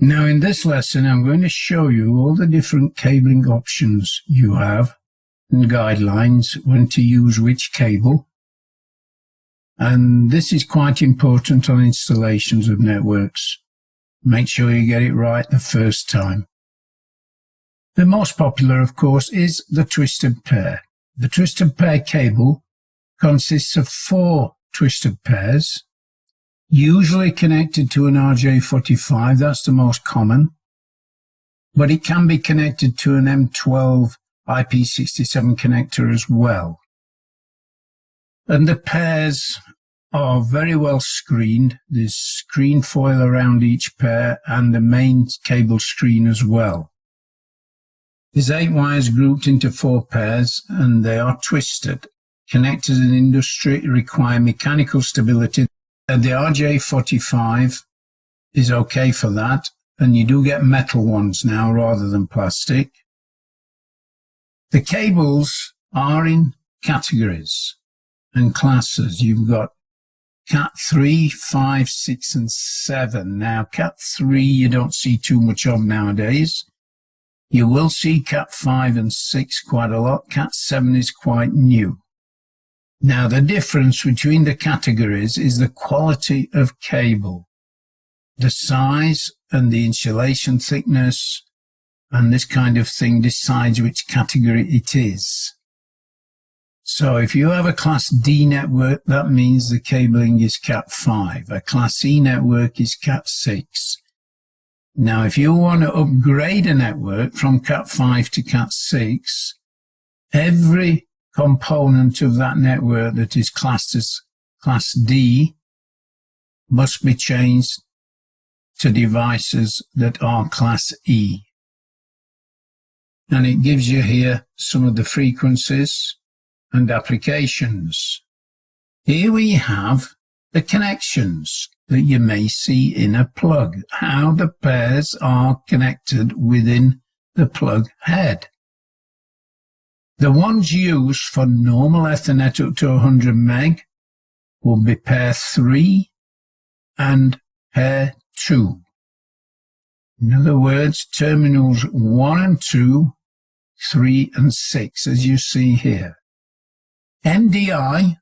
Now in this lesson I'm going to show you all the different cabling options you have and guidelines when to use which cable, and this is quite important on installations of networks. Make sure you get it right the first time. The most popular, of course, is the twisted pair. The twisted pair cable consists of 4 twisted pairs, usually connected to an RJ45, that's the most common, but it can be connected to an M12 IP67 connector as well. And the pairs are very well screened. There's screen foil around each pair and the main cable screen as well. There's 8 wires grouped into 4 pairs and they are twisted. Connectors in industry require mechanical stability. And the RJ45 is okay for that, and you do get metal ones now rather than plastic. The cables are in categories and classes. You've got Cat 3, 5, 6 and 7. Now Cat 3 you don't see too much of nowadays. You will see Cat 5 and 6 quite a lot. Cat 7 is quite new. Now the difference between the categories is the quality of cable, the size and the insulation thickness, and this kind of thing decides which category it is. So if you have a Class D network, that means the cabling is Cat 5. A Class E network is Cat 6. Now if you want to upgrade a network from Cat 5 to Cat 6, every component of that network that is classed as Class D must be changed to devices that are Class E. And it gives you here some of the frequencies and applications. Here we have the connections that you may see in a plug, how the pairs are connected within the plug head. The ones used for normal Ethernet up to 100 meg will be pair 3 and pair 2. In other words, terminals 1 and 2, 3 and 6, as you see here. MDI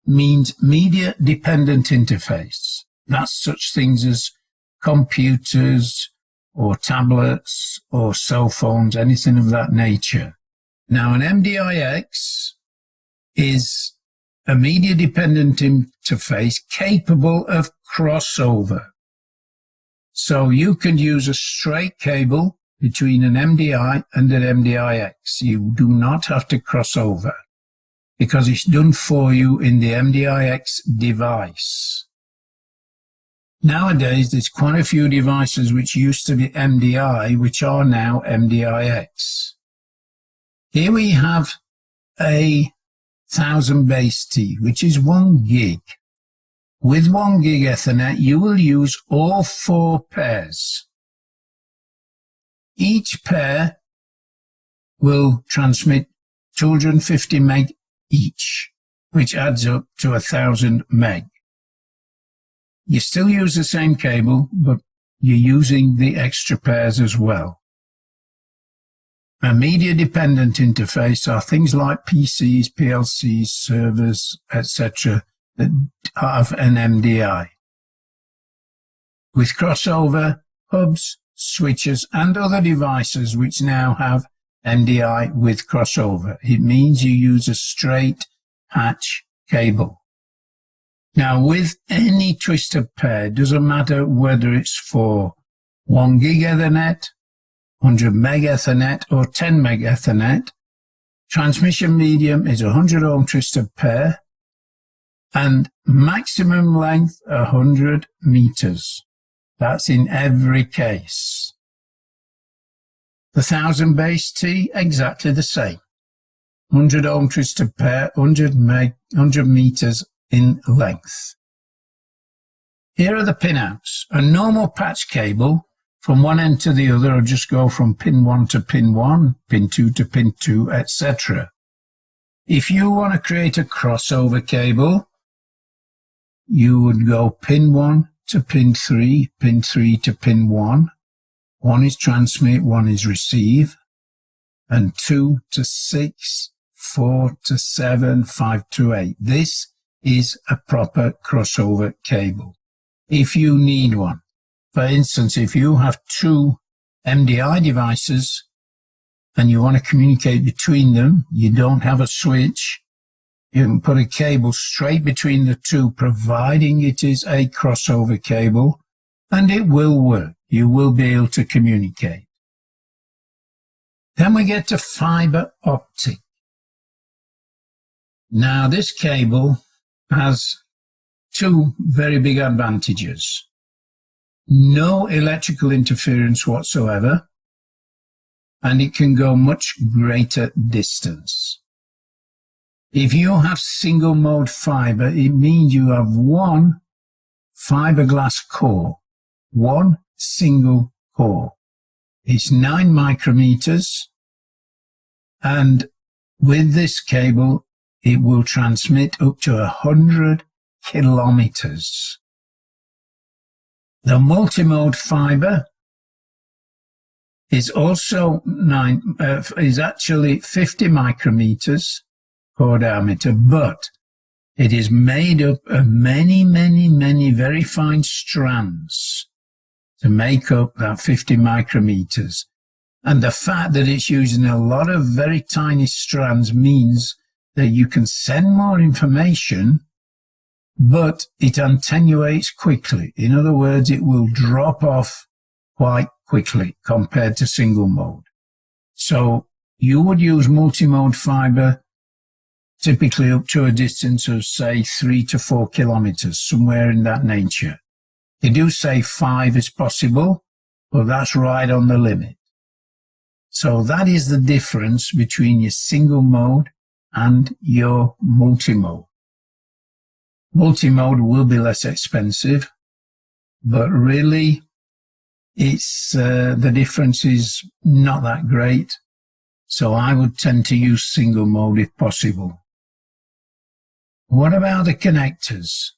means Media Dependent Interface. That's such things as computers or tablets or cell phones, anything of that nature. Now, an MDIX is a media-dependent interface capable of crossover. So you can use a straight cable between an MDI and an MDIX. You do not have to cross over because it's done for you in the MDIX device. Nowadays, there's quite a few devices which used to be MDI, which are now MDIX. Here we have a 1000 base T, which is 1 gig. With 1 gig Ethernet, you will use all 4 pairs. Each pair will transmit 250 meg each, which adds up to 1000 meg. You still use the same cable, but you're using the extra pairs as well. A media-dependent interface are things like PCs, PLCs, servers, etc. that have an MDI. With crossover, hubs, switches and other devices which now have MDI with crossover. It means you use a straight patch cable. Now with any twisted pair, it doesn't matter whether it's for 1 gig Ethernet, 100 meg Ethernet or 10 meg Ethernet, transmission medium is 100 ohm twisted pair and maximum length 100 meters. That's in every case. The 1000 base T, exactly the same. 100 ohm twisted pair, 100 meters in length. Here are the pinouts. A normal patch cable from one end to the other, or just go from pin 1 to pin 1, pin 2 to pin 2, etc. If you want to create a crossover cable, you would go pin 1 to pin 3 to pin 1, One is transmit, one is receive, and 2 to 6, 4 to 7, 5 to 8. This is a proper crossover cable. If you need one, for instance, if you have two MDI devices and you want to communicate between them, you don't have a switch, you can put a cable straight between the two, providing it is a crossover cable, and it will work. You will be able to communicate. Then we get to fiber optic. Now this cable has two very big advantages. No electrical interference whatsoever, and it can go much greater distance. If you have single mode fiber, it means you have one fiberglass core, one single core. It's 9 micrometers, and with this cable, it will transmit up to 100 kilometers. The multimode fiber is also is actually 50 micrometers core diameter, but it is made up of many very fine strands to make up that 50 micrometers. And the fact that it's using a lot of very tiny strands means that you can send more information, but it attenuates quickly. In other words, it will drop off quite quickly compared to single mode. So you would use multimode fiber typically up to a distance of, say, 3 to 4 kilometers, somewhere in that nature. They do say 5 is possible, but that's right on the limit. So that is the difference between your single mode and your multimode. Multimode will be less expensive, but really it's the difference is not that great. So I would tend to use single mode if possible. What about the connectors?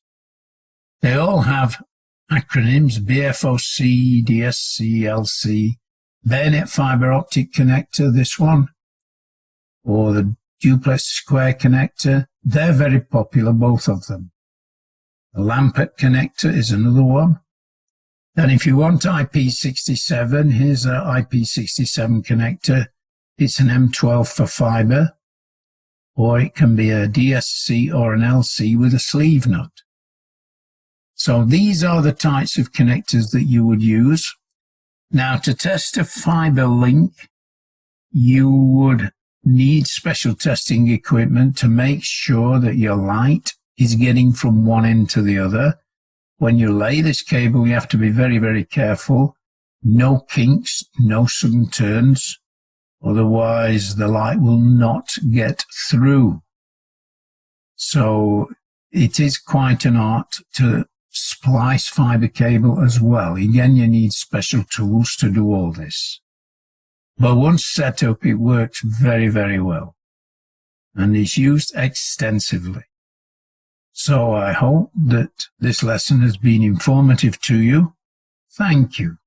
They all have acronyms: BFOC, DSC, LC, bayonet fiber optic connector, this one, or the duplex square connector. They're very popular, both of them. The Lampert connector is another one. Then if you want IP67, here's an IP67 connector. It's an M12 for fiber, or it can be a DSC or an LC with a sleeve nut. So these are the types of connectors that you would use. Now, to test a fiber link, you would need special testing equipment to make sure that your light is getting from one end to the other. When you lay this cable, you have to be very careful. No kinks, no sudden turns. Otherwise, the light will not get through. So it is quite an art to splice fiber cable as well. Again, you need special tools to do all this. But once set up, it works very well and is used extensively. So I hope that this lesson has been informative to you. Thank you.